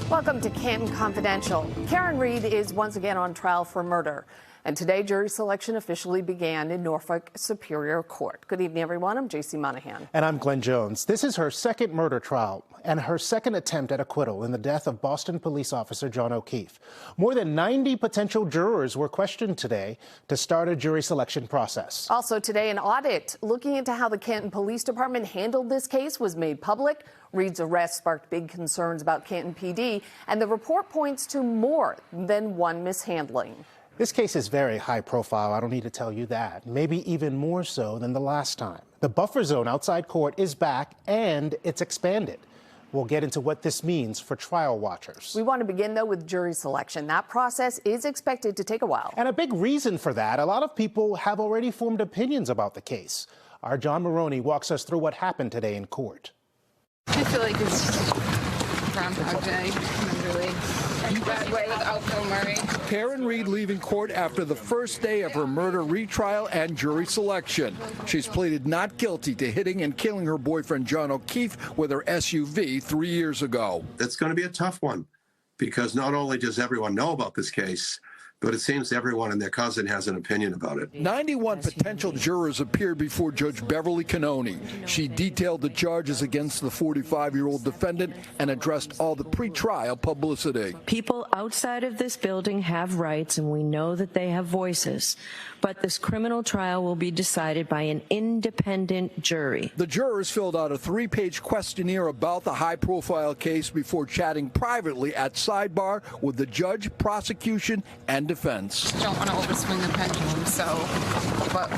Welcome to Canton Confidential. Karen Reed is once again on trial for murder. And today, jury selection officially began in Norfolk Superior Court. Good evening, everyone. I'm J.C. Monahan. And I'm Glenn Jones. This is her second murder trial and her second attempt at acquittal in the death of Boston police officer John O'Keefe. More than 90 potential jurors were questioned today to start a jury selection process. Also today, an audit looking into how the Canton Police Department handled this case was made public. Reed's arrest sparked big concerns about Canton PD, and the report points to more than one mishandling. This case is very high profile. I don't need to tell you that. Maybe even more so than the last time. The buffer zone outside court is back and it's expanded. We'll get into what this means for trial watchers. We want to begin, though, with jury selection. That process is expected to take a while. And a big reason for that, a lot of people have already formed opinions about the case. Our John Maroney walks us through what happened today in court. I feel like it's just Groundhog Day, literally. Bad way without Bill Murray. Karen Reed leaving court after the first day of her murder retrial and jury selection. She's pleaded not guilty to hitting and killing her boyfriend John O'Keefe with her SUV 3 years ago. It's going to be a tough one because not only does everyone know about this case, but it seems everyone and their cousin has an opinion about it. 91 potential jurors appeared before Judge Beverly Canoni. She detailed the charges against the 45-year-old defendant and addressed all the pretrial publicity. People outside of this building have rights, and we know that they have voices. But this criminal trial will be decided by an independent jury. The jurors filled out a 3-page questionnaire about the high-profile case before chatting privately at sidebar with the judge, prosecution, and defense. Don't want to overswing the pendulum, but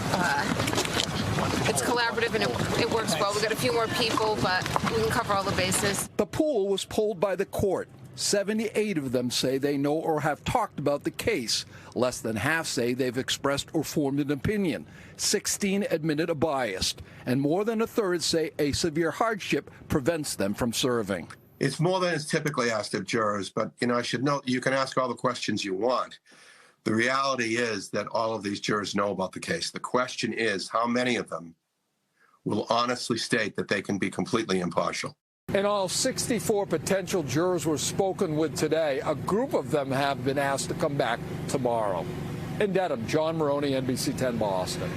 it's collaborative and it works well. We've got a few more people, but we can cover all the bases. The pool was polled by the court. 78 of them say they know or have talked about the case. Less than half say they've expressed or formed an opinion. 16 admitted a bias, and more than a third say a severe hardship prevents them from serving. It's more than is typically asked of jurors, but I should note you can ask all the questions you want. The reality is that all of these jurors know about the case. The question is how many of them will honestly state that they can be completely impartial. In all, 64 potential jurors were spoken with today. A group of them have been asked to come back tomorrow. In Dedham, John Maroney, NBC 10 Boston.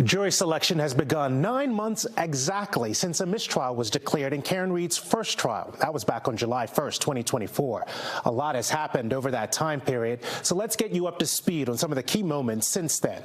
Jury selection has begun 9 months exactly since a mistrial was declared in Karen Reed's first trial. That was back on July 1st, 2024. A lot has happened over that time period, so let's get you up to speed on some of the key moments since then.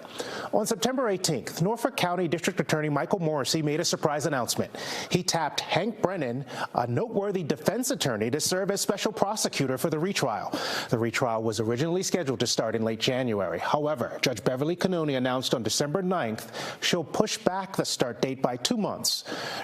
On September 18th, Norfolk County District Attorney Michael Morrissey made a surprise announcement. He tapped Hank Brennan, a noteworthy defense attorney, to serve as special prosecutor for the retrial. The retrial was originally scheduled to start in late January. However, Judge Beverly Canoni announced on December 9th she'll push back the start date by 2 months.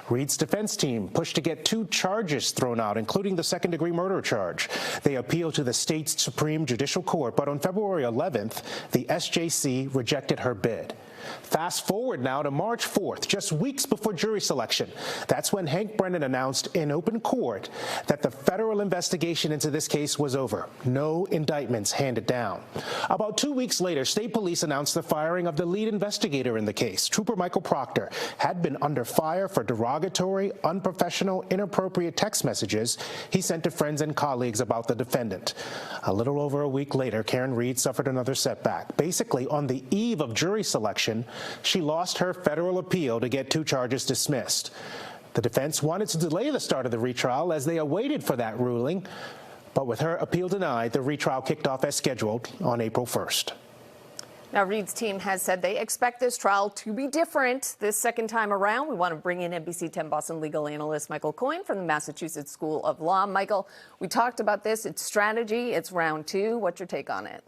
Reed's defense team pushed to get 2 charges thrown out, including the second-degree murder charge. They appealed to the state's Supreme Judicial Court, but on February 11th, the SJC rejected her bid. Fast forward now to March 4th, just weeks before jury selection. That's when Hank Brennan announced in open court that the federal investigation into this case was over. No indictments handed down. About 2 weeks later, state police announced the firing of the lead investigator in the case. Trooper Michael Proctor had been under fire for derogatory, unprofessional, inappropriate text messages he sent to friends and colleagues about the defendant. A little over a week later, Karen Reed suffered another setback. Basically, on the eve of jury selection, she lost her federal appeal to get 2 charges dismissed. The defense wanted to delay the start of the retrial as they awaited for that ruling, but with her appeal denied, the retrial kicked off as scheduled on April 1st. Now, Reed's team has said they expect this trial to be different this second time around. We want to bring in NBC 10 Boston legal analyst Michael Coyne from the Massachusetts School of Law. Michael, we talked about this. It's strategy. It's round 2. What's your take on it?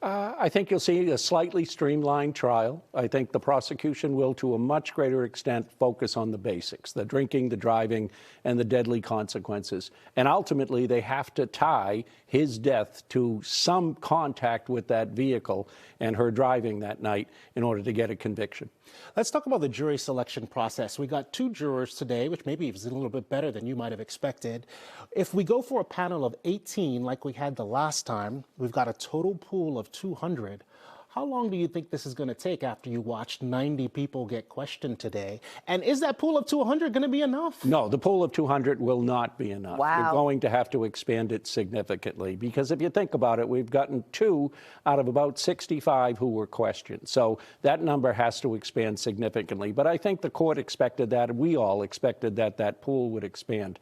I think you'll see a slightly streamlined trial. I think the prosecution will, to a much greater extent, focus on the basics, the drinking, the driving, and the deadly consequences. And ultimately, they have to tie his death to some contact with that vehicle and her driving that night in order to get a conviction. Let's talk about the jury selection process. We got 2 jurors today, which maybe is a little bit better than you might have expected. If we go for a panel of 18 like we had the last time, we've got a total pool of 200. How long do you think this is going to take after you watched 90 people get questioned today? And is that pool of 200 going to be enough? No, the pool of 200 will not be enough. Wow. You're going to have to expand it significantly, because if you think about it, we've gotten 2 out of about 65 who were questioned. So that number has to expand significantly. But I think the court expected that, and we all expected that that pool would expand.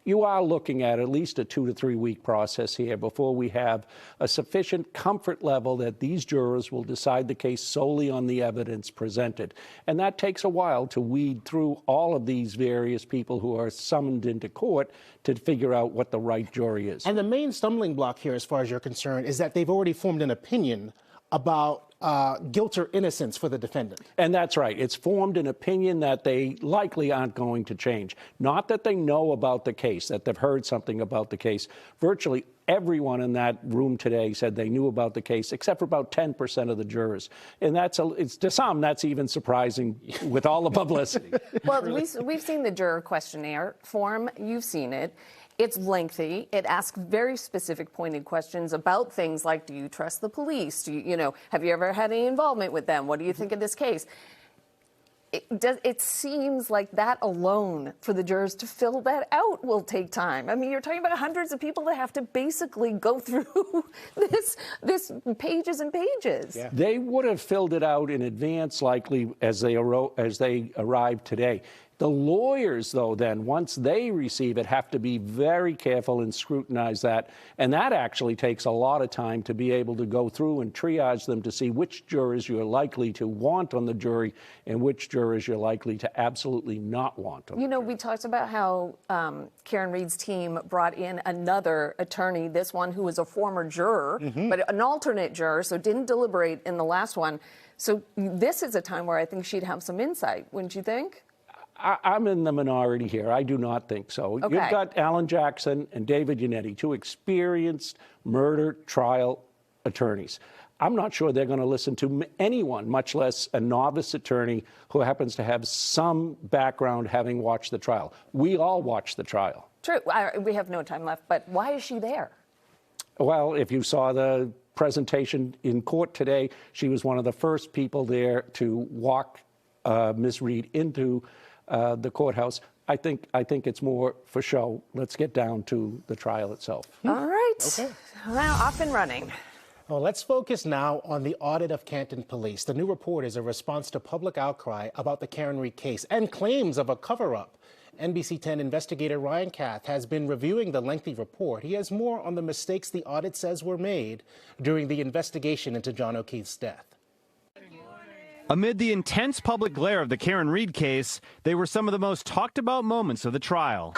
You are looking at least a 2 to 3 week process here before we have a sufficient comfort level that these jurors will decide the case solely on the evidence presented. And that takes a while to weed through all of these various people who are summoned into court to figure out what the right jury is. And the main stumbling block here, as far as you're concerned, is that they've already formed an opinion about guilt or innocence for the defendant. And that's right. It's formed an opinion that they likely aren't going to change. Not that they know about the case, that they've heard something about the case. Virtually everyone in that room today said they knew about the case, except for about 10% of the jurors. And it's to some, that's even surprising with all the publicity. Well, we've seen the juror questionnaire form. You've seen it. It's lengthy. It asks very specific, pointed questions about things like, do you trust the police? Do you, have you ever had any involvement with them? What do you think of this case? It seems like that alone, for the jurors to fill that out, will take time. I mean, you're talking about hundreds of people that have to basically go through this pages and pages. Yeah. They would have filled it out in advance, likely, as they arrived today. The lawyers, though, then, once they receive it, have to be very careful and scrutinize that. And that actually takes a lot of time to be able to go through and triage them to see which jurors you're likely to want on the jury and which jurors you're likely to absolutely not want on the jury. We talked about how Karen Reed's team brought in another attorney, this one who was a former juror, but an alternate juror, so didn't deliberate in the last one. So this is a time where I think she'd have some insight, wouldn't you think? I'm in the minority here. I do not think so. Okay. You've got Alan Jackson and David Yannetti, 2 experienced murder trial attorneys. I'm not sure they're going to listen to anyone, much less a novice attorney who happens to have some background having watched the trial. We all watched the trial. True. We have no time left, but why is she there? Well, if you saw the presentation in court today, she was one of the first people there to walk Ms. Reed into the courthouse. I think it's more for show. Let's get down to the trial itself. All right. Okay. Well, off and running. Well, let's focus now on the audit of Canton Police. The new report is a response to public outcry about the Karen Reed case and claims of a cover-up. NBC 10 investigator Ryan Kath has been reviewing the lengthy report. He has more on the mistakes the audit says were made during the investigation into John O'Keefe's death. Amid the intense public glare of the Karen Reed case, they were some of the most talked about moments of the trial.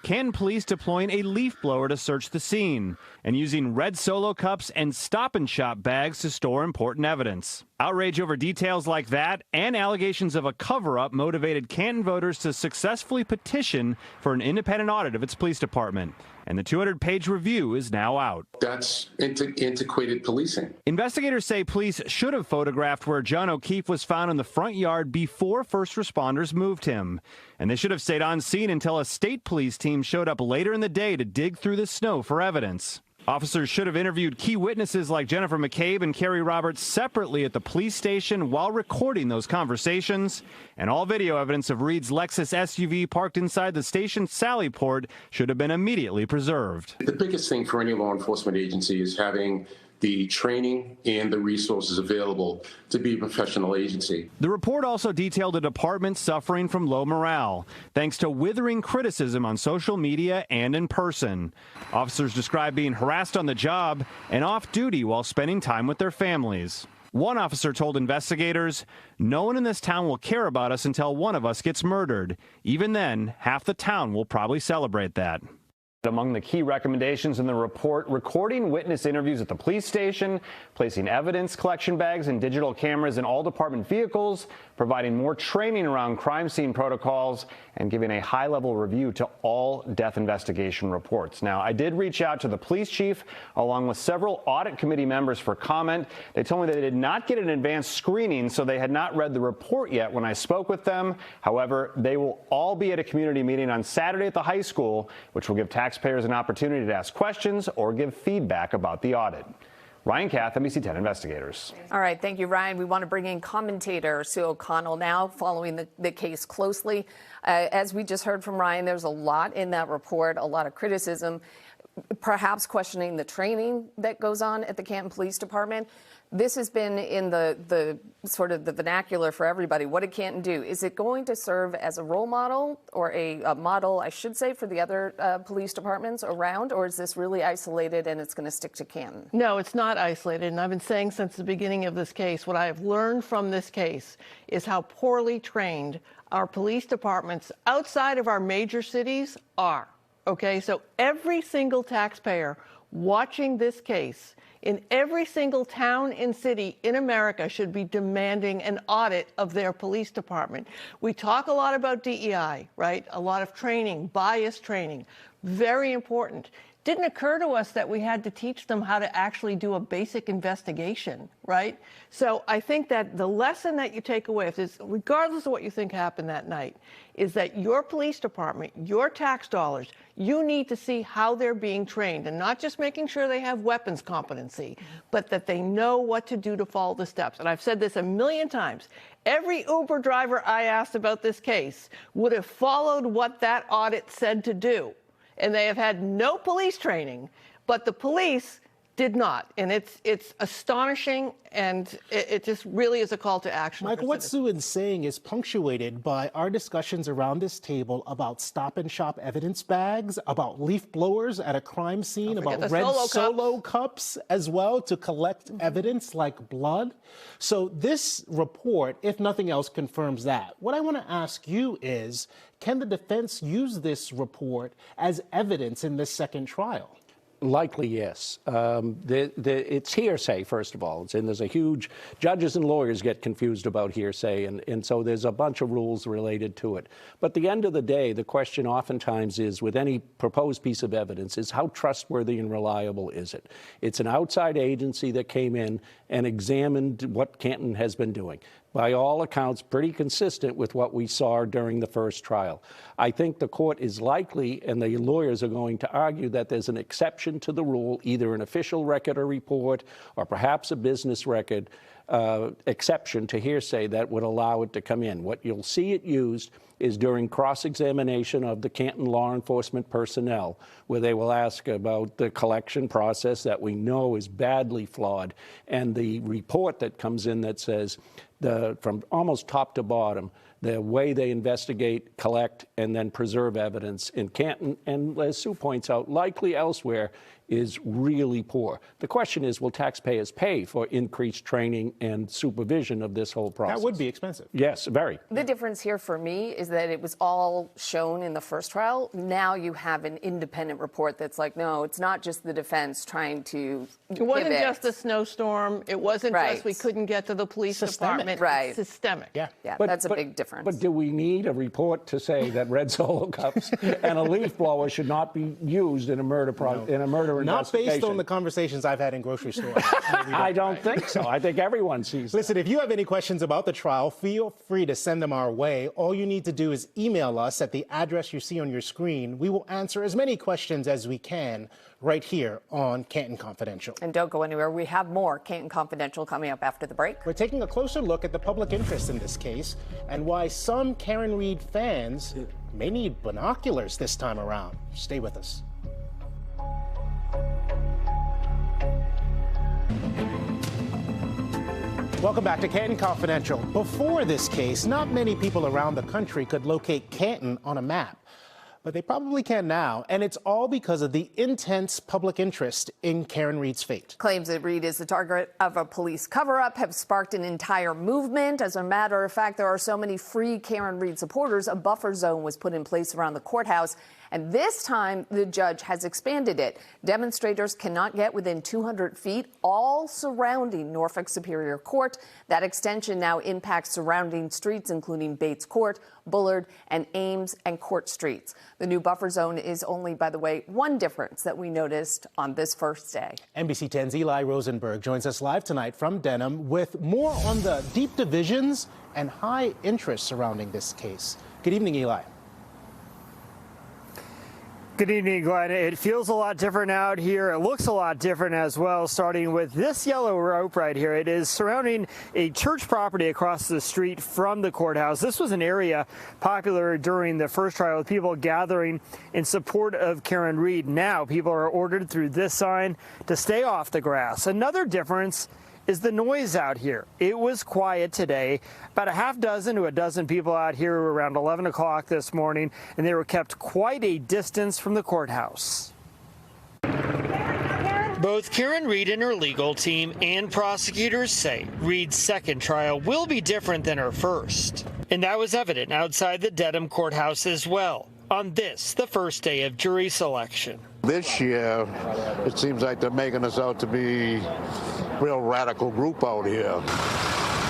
Canton Police deploying a leaf blower to search the scene and using red Solo cups and Stop and Shop bags to store important evidence. Outrage over details like that and allegations of a cover-up motivated Canton voters to successfully petition for an independent audit of its police department. And the 200-page review is now out. That's antiquated policing. Investigators say police should have photographed where John O'Keefe was found in the front yard before first responders moved him. And they should have stayed on scene until a state police team showed up later in the day to dig through the snow for evidence. Officers should have interviewed key witnesses like Jennifer McCabe and Carrie Roberts separately at the police station while recording those conversations. And all video evidence of Reed's Lexus SUV parked inside the station's Sally Port should have been immediately preserved. The biggest thing for any law enforcement agency is having the training and the resources available to be a professional agency. The report also detailed a department suffering from low morale, thanks to withering criticism on social media and in person. Officers described being harassed on the job and off duty while spending time with their families. One officer told investigators, "No one in this town will care about us until one of us gets murdered. Even then, half the town will probably celebrate that." Among the key recommendations in the report, recording witness interviews at the police station, placing evidence collection bags and digital cameras in all department vehicles, providing more training around crime scene protocols, and giving a high-level review to all death investigation reports. Now, I did reach out to the police chief along with several audit committee members for comment. They told me that they did not get an advanced screening, so they had not read the report yet when I spoke with them. However, they will all be at a community meeting on Saturday at the high school, which will give taxpayers an opportunity to ask questions or give feedback about the audit. Ryan Kath, NBC 10 Investigators. All right, thank you, Ryan. We want to bring in commentator Sue O'Connell now, following the case closely. As we just heard from Ryan, there's a lot in that report, a lot of criticism, perhaps questioning the training that goes on at the Canton Police Department. This has been in the sort of the vernacular for everybody. What did Canton do? Is it going to serve as a role model, or a model, I should say, for the other police departments around, or is this really isolated and it's going to stick to Canton? No, it's not isolated. And I've been saying since the beginning of this case, what I have learned from this case is how poorly trained our police departments outside of our major cities are. Okay, so every single taxpayer watching this case in every single town and city in America should be demanding an audit of their police department. We talk a lot about DEI, right? A lot of training, bias training, very important. Didn't occur to us that we had to teach them how to actually do a basic investigation, right? So I think that the lesson that you take away, regardless of what you think happened that night, is that your police department, your tax dollars, you need to see how they're being trained, and not just making sure they have weapons competency, but that they know what to do to follow the steps. And I've said this a million times. Every Uber driver I asked about this case would have followed what that audit said to do. And they have had no police training, but the police did not. And it's astonishing, and it just really is a call to action. Michael, what Sue is saying is punctuated by our discussions around this table about stop and shop evidence bags, about leaf blowers at a crime scene, about red solo cups as well to collect evidence like blood. So this report, if nothing else, confirms that. What I want to ask you is, can the defense use this report as evidence in this second trial? Likely, yes. It's hearsay, first of all. There's a huge, judges and lawyers get confused about hearsay, and so there's a bunch of rules related to it. But at the end of the day, the question oftentimes is, with any proposed piece of evidence, is how trustworthy and reliable is it? It's an outside agency that came in and examined what Canton has been doing. By all accounts, pretty consistent with what we saw during the first trial. I think the court is likely, and the lawyers are going to argue, that there's an exception to the rule, either an official record or report, or perhaps a business record exception to hearsay that would allow it to come in. What you'll see it used is during cross-examination of the Canton law enforcement personnel, where they will ask about the collection process that we know is badly flawed, and the report that comes in that says, from almost top to bottom, the way they investigate, collect, and then preserve evidence in Canton, and as Sue points out, likely elsewhere, is really poor. The question is, will taxpayers pay for increased training and supervision of this whole process? That would be expensive. Yes, very. The difference here for me is that it was all shown in the first trial. Now you have an independent report that's like, no, it's not just the defense trying to It wasn't just a snowstorm. It wasn't just we couldn't get to the police department. Right. It's systemic. Yeah, that's a big difference. But do we need a report to say that red Solo cups and a leaf blower should not be used in a murder Not based on the conversations I've had in grocery stores. I don't think so. I think everyone sees that. Listen, if you have any questions about the trial, feel free to send them our way. All you need to do is email us at the address you see on your screen. We will answer as many questions as we can right here on Canton Confidential. And don't go anywhere. We have more Canton Confidential coming up after the break. We're taking a closer look at the public interest in this case and why some Karen Reed fans may need binoculars this time around. Stay with us. Welcome back to Canton Confidential. Before this case, not many people around the country could locate Canton on a map. But they probably can now, and it's all because of the intense public interest in Karen Reed's fate. Claims that Reed is the target of a police cover-up have sparked an entire movement. As a matter of fact, there are so many free Karen Reed supporters, a buffer zone was put in place around the courthouse. And this time, the judge has expanded it. Demonstrators cannot get within 200 feet, all surrounding Norfolk Superior Court. That extension now impacts surrounding streets, including Bates Court, Bullard, and Ames and Court Streets. The new buffer zone is only, by the way, one difference that we noticed on this first day. NBC 10's Eli Rosenberg joins us live tonight from Denham with more on the deep divisions and high interest surrounding this case. Good evening, Eli. Good evening, Glenn. It feels a lot different out here. It looks a lot different as well, starting with this yellow rope right here. It is surrounding a church property across the street from the courthouse. This was an area popular during the first trial with people gathering in support of Karen Read. Now people are ordered through this sign to stay off the grass. Another difference is the noise out here. It was quiet today. About a half dozen to a dozen people out here around 11 o'clock this morning, and they were kept quite a distance from the courthouse. Both Karen Read and her legal team and prosecutors say Read's second trial will be different than her first. And that was evident outside the Dedham courthouse as well on this, the first day of jury selection. This year, it seems like they're making us out to be a real radical group out here.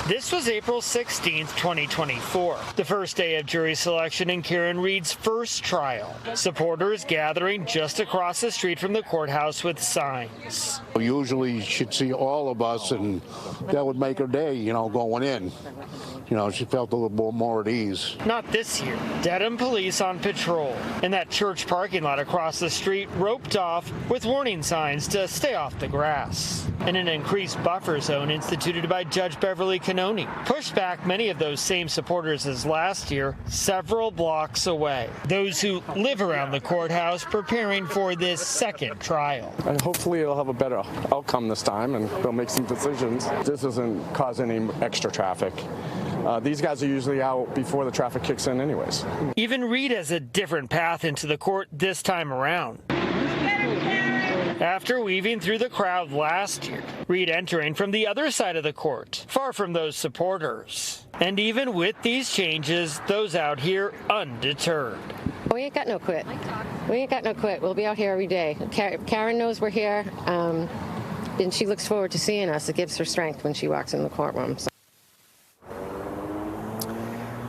This was April 16th, 2024, the first day of jury selection in Karen Read's first trial. Supporters gathering just across the street from the courthouse with signs. Usually you should see all of us, and that would make her day, you know, going in. You know, she felt a little more at ease. Not this year. Dedham police on patrol in that church parking lot across the street, roped off with warning signs to stay off the grass. And an increased buffer zone instituted by Judge Beverly Canoni pushed back many of those same supporters as last year, several blocks away. Those who live around the courthouse preparing for this second trial. And hopefully it'll have a better outcome this time and they'll make some decisions. This doesn't cause any extra traffic. These guys are usually out before the traffic kicks in anyways. Even Read has a different path into the court this time around. After weaving through the crowd last year, Read entering from the other side of the court, far from those supporters. And even with these changes, those out here undeterred. We ain't got no quit. We ain't got no quit. We'll be out here every day. Karen knows we're here, and she looks forward to seeing us. It gives her strength when she walks in the courtroom. So.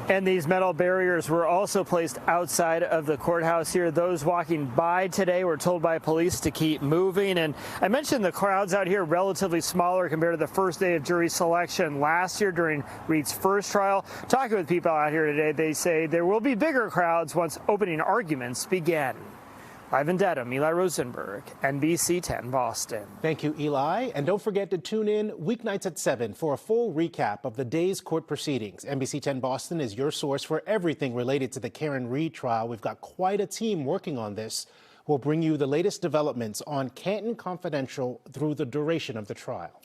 And these metal barriers were also placed outside of the courthouse here. Those walking by today were told by police to keep moving. And I mentioned the crowds out here relatively smaller compared to the first day of jury selection last year during Read's first trial. Talking with people out here today, they say there will be bigger crowds once opening arguments begin. Live in Dedham, Eli Rosenberg, NBC 10 Boston. Thank you, Eli. And don't forget to tune in weeknights at 7 for a full recap of the day's court proceedings. NBC 10 Boston is your source for everything related to the Karen Read trial. We've got quite a team working on this. We'll bring you the latest developments on Canton Confidential through the duration of the trial.